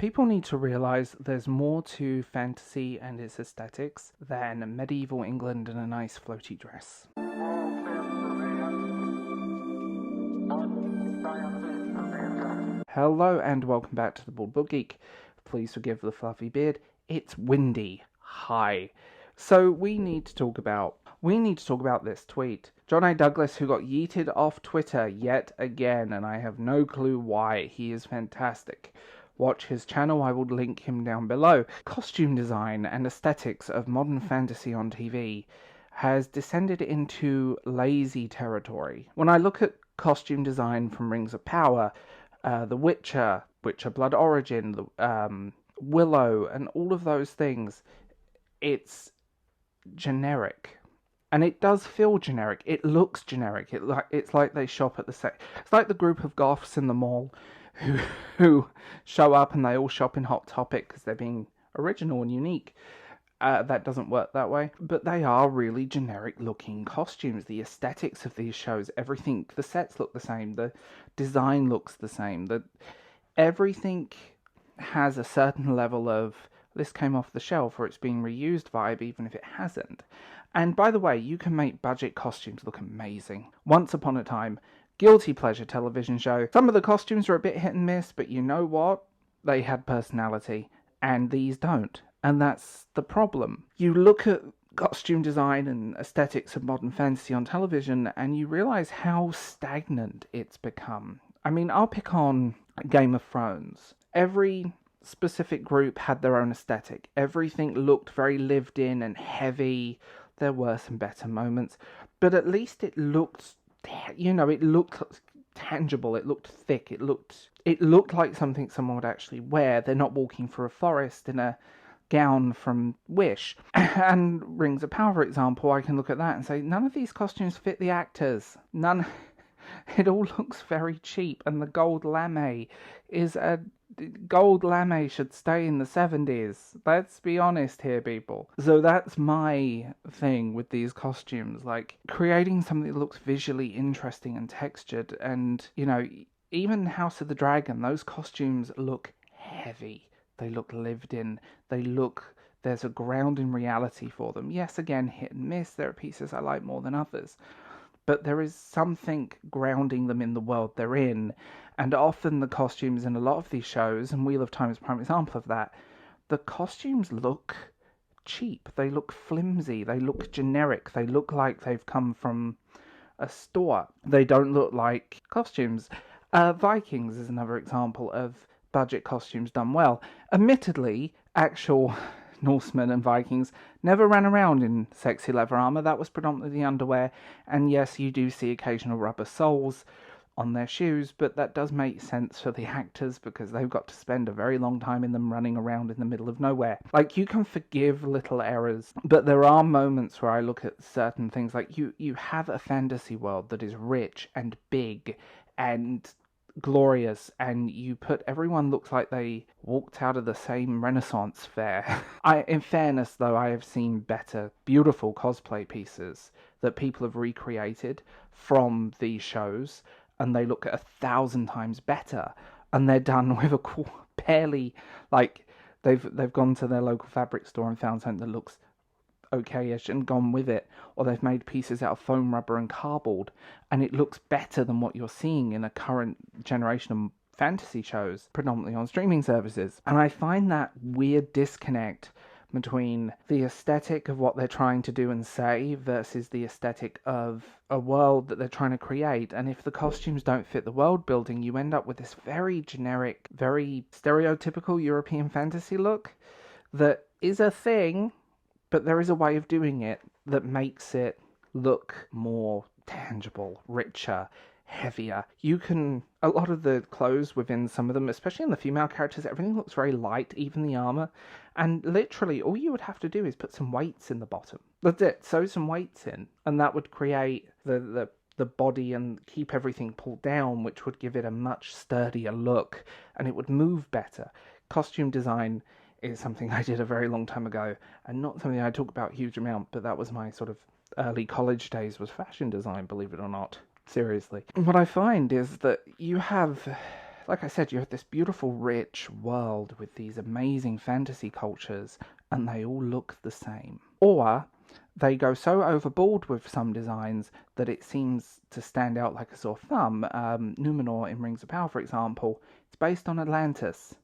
People need to realise there's more to fantasy and its aesthetics than medieval England and a nice floaty dress. Hello and welcome back to the Bald Book Geek. Please forgive the fluffy beard. It's windy. Hi. So we need to talk about this tweet. John A. Douglas, who got yeeted off Twitter yet again, and I have no clue why. He is fantastic. Watch his channel, I will link him down below. Costume design and aesthetics of modern fantasy on TV has descended into lazy territory. When I look at costume design from Rings of Power, The Witcher Blood Origin, Willow, and all of those things, it's generic. And it does feel generic. It looks generic. It's like they shop at the same... It's like the group of goths in the mall who show up and they all shop in Hot Topic because they're being original and unique. That doesn't work that way. But they are really generic looking costumes. The aesthetics of these shows, everything, the sets look the same. The design looks the same. Everything has a certain level of, this came off the shelf or it's being reused vibe, even if it hasn't. And by the way, you can make budget costumes look amazing. Once upon a time, guilty pleasure television show. Some of the costumes are a bit hit and miss, but you know what? They had personality, and these don't. And that's the problem. You look at costume design and aesthetics of modern fantasy on television, and you realise how stagnant it's become. I mean, I'll pick on Game of Thrones. Every specific group had their own aesthetic. Everything looked very lived in and heavy. There were some better moments, but at least it looked, it looked tangible. It looked thick. It looked like something someone would actually wear. They're not walking through a forest in a gown from Wish. And Rings of Power, for example, I can look at that and say, none of these costumes fit the actors. None. It all looks very cheap, and the gold lame should stay in the 70s. Let's be honest here, people. So that's my thing with these costumes, like creating something that looks visually interesting and textured. And, even House of the Dragon, those costumes look heavy. They look lived in. There's a ground in reality for them. Yes, again, hit and miss. There are pieces I like more than others. But there is something grounding them in the world they're in. And often the costumes in a lot of these shows, and Wheel of Time is a prime example of that, the costumes look cheap. They look flimsy. They look generic. They look like they've come from a store. They don't look like costumes. Vikings is another example of budget costumes done well. Admittedly, actual Norsemen and Vikings never ran around in sexy leather armour. That was predominantly the underwear, and yes, you do see occasional rubber soles on their shoes, but that does make sense for the actors because they've got to spend a very long time in them running around in the middle of nowhere. Like, you can forgive little errors, but there are moments where I look at certain things, like you have a fantasy world that is rich and big and glorious, and everyone looks like they walked out of the same Renaissance fair. In fairness though, I have seen better, beautiful cosplay pieces that people have recreated from these shows, and they look 1,000 times better, and they're done with barely, like, they've gone to their local fabric store and found something that looks okay-ish and gone with it, or they've made pieces out of foam rubber and cardboard, and it looks better than what you're seeing in a current generation of fantasy shows, predominantly on streaming services. And I find that weird disconnect between the aesthetic of what they're trying to do and say versus the aesthetic of a world that they're trying to create. And if the costumes don't fit the world building, you end up with this very generic, very stereotypical European fantasy look that is a thing, but there is a way of doing it that makes it look more tangible, richer, heavier. A lot of the clothes within some of them, especially in the female characters, everything looks very light, even the armor. And literally, all you would have to do is put some weights in the bottom. That's it, sew some weights in. And that would create the body and keep everything pulled down, which would give it a much sturdier look, and it would move better. Costume design is something I did a very long time ago, and not something I talk about a huge amount, but that was my sort of early college days, was fashion design, believe it or not. Seriously. What I find is that you have like I said, you have this beautiful, rich world with these amazing fantasy cultures, and they all look the same. Or they go so overboard with some designs that it seems to stand out like a sore thumb. Numenor in Rings of Power, for example, it's based on Atlantis.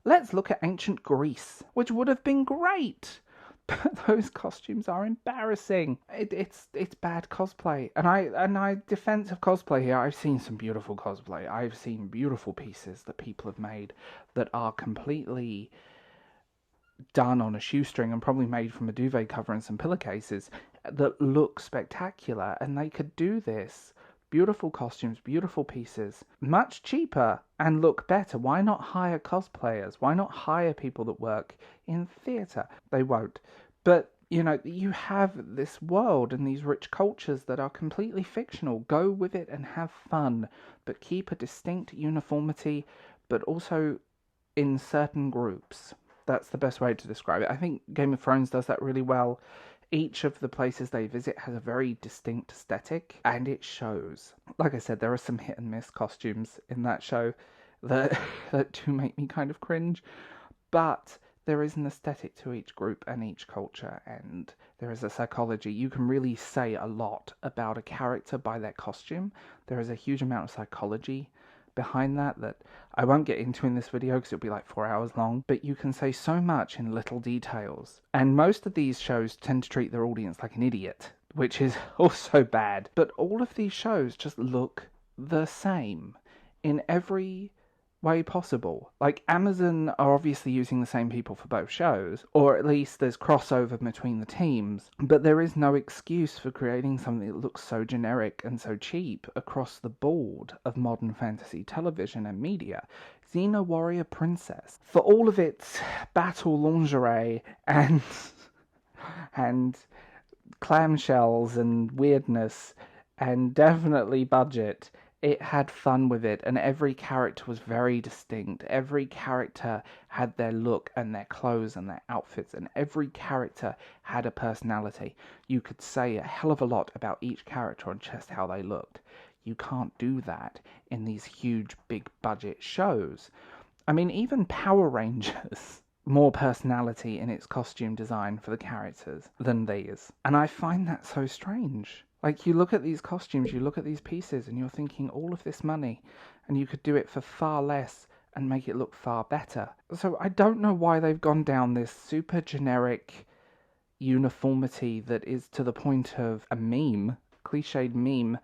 Let's look at ancient Greece, which would have been great. But those costumes are embarrassing. It's bad cosplay, and I defense of cosplay here. I've seen some beautiful cosplay. I've seen beautiful pieces that people have made that are completely done on a shoestring and probably made from a duvet cover and some pillowcases that look spectacular, and they could do this. Beautiful costumes, beautiful pieces, much cheaper and look better. Why not hire cosplayers? Why not hire people that work in theatre? They won't. But, you know, you have this world and these rich cultures that are completely fictional. Go with it and have fun, but keep a distinct uniformity, but also in certain groups. That's the best way to describe it. I think Game of Thrones does that really well. Each of the places they visit has a very distinct aesthetic, and it shows. Like I said, there are some hit and miss costumes in that show that do make me kind of cringe, but there is an aesthetic to each group and each culture, and there is a psychology. You can really say a lot about a character by their costume. There is a huge amount of psychology behind that I won't get into in this video because it'll be like 4 hours long, but you can say so much in little details. And most of these shows tend to treat their audience like an idiot, which is also bad. But all of these shows just look the same in every way possible. Like, Amazon are obviously using the same people for both shows, or at least there's crossover between the teams, but there is no excuse for creating something that looks so generic and so cheap across the board of modern fantasy television and media. Xena Warrior Princess, for all of its battle lingerie and clamshells and weirdness and definitely budget, it had fun with it, and every character was very distinct. Every character had their look and their clothes and their outfits, and every character had a personality. You could say a hell of a lot about each character on just how they looked. You can't do that in these huge, big budget shows. I mean, even Power Rangers more personality in its costume design for the characters than these. And I find that so strange. Like, you look at these costumes, you look at these pieces, and you're thinking all of this money, and you could do it for far less and make it look far better. So I don't know why they've gone down this super generic uniformity that is to the point of a meme, cliched meme,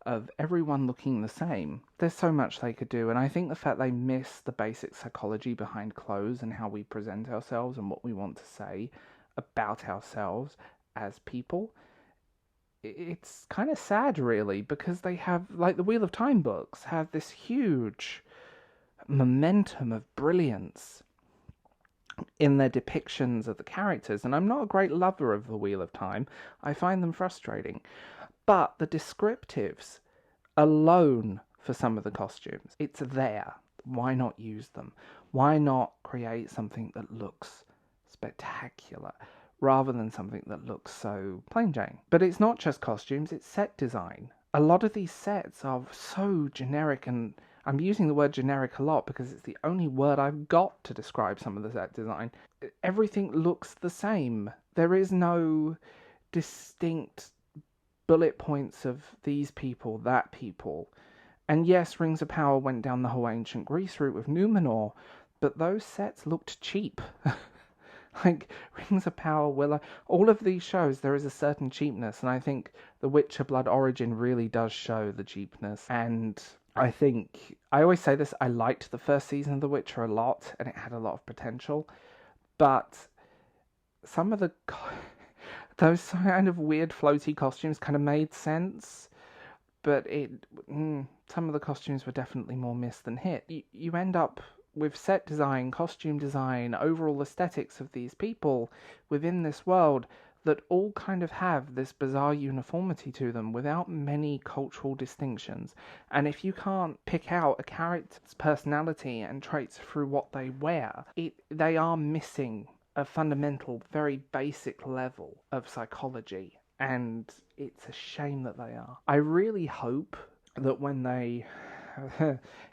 of everyone looking the same. There's so much they could do, and I think the fact they miss the basic psychology behind clothes and how we present ourselves and what we want to say about ourselves as people, it's kind of sad, really, because they have, like, the Wheel of Time books have this huge momentum of brilliance in their depictions of the characters, and I'm not a great lover of the Wheel of Time. I find them frustrating. But the descriptives alone for some of the costumes, it's there. Why not use them? Why not create something that looks spectacular rather than something that looks so plain Jane? But it's not just costumes, it's set design. A lot of these sets are so generic, and I'm using the word generic a lot because it's the only word I've got to describe some of the set design. Everything looks the same. There is no distinct bullet points of these people, that people. And yes, Rings of Power went down the whole ancient Greece route with Numenor, but those sets looked cheap. Like, Rings of Power, Willow, all of these shows, there is a certain cheapness, and I think The Witcher Blood Origin really does show the cheapness. And I think, I always say this, I liked the first season of The Witcher a lot, and it had a lot of potential, but some of the those kind of weird floaty costumes kind of made sense, but some of the costumes were definitely more miss than hit. You end up with set design, costume design, overall aesthetics of these people within this world that all kind of have this bizarre uniformity to them without many cultural distinctions. And if you can't pick out a character's personality and traits through what they wear, they are missing a fundamental, very basic level of psychology, and it's a shame that they are. I really hope that when they,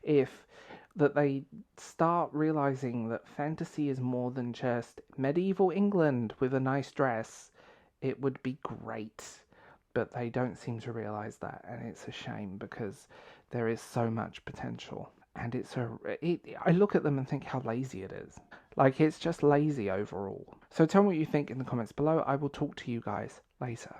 if that they start realizing that fantasy is more than just medieval England with a nice dress, it would be great. But they don't seem to realize that, and it's a shame because there is so much potential. And I look at them and think how lazy it is. Like, it's just lazy overall. So tell me what you think in the comments below. I will talk to you guys later.